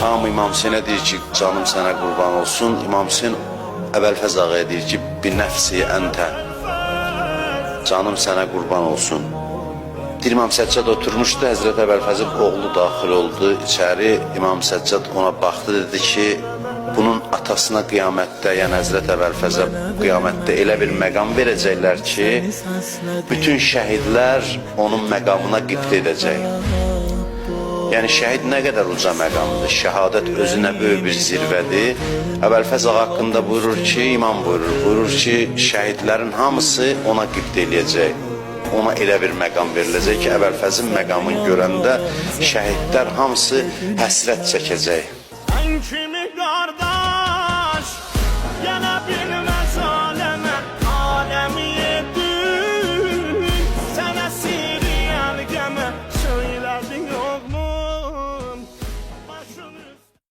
Hamı İmam Hüseynə deyir ki, canım sənə qurban olsun. İmam Hüseyn Əbəlfəz ağaya deyir ki, bir nəfsi əntə, canım sənə qurban olsun. İmam Səccad oturmuşdu, Həzrət Əbəlfəzin oğlu daxil oldu içəri. İmam Səccad ona baxdı, dedi ki, bunun atasına qiyamətdə, yəni Həzrət Əbəlfəzə qiyamətdə elə bir məqam verəcəklər ki, bütün şəhidlər onun məqamına qibt edəcək. Yəni şəhid nə qədər uca məqamdır, şəhadət özünə böyük bir zirvədir. Əbəlfəz ağa haqqında buyurur ki, imam buyurur ki, şəhidlərin hamısı ona qibt eləyəcək. Ona elə bir məqam veriləcək ki, Əbəlfəzin məqamını görəndə şəhidlər hamısı həsrət çəkəcək.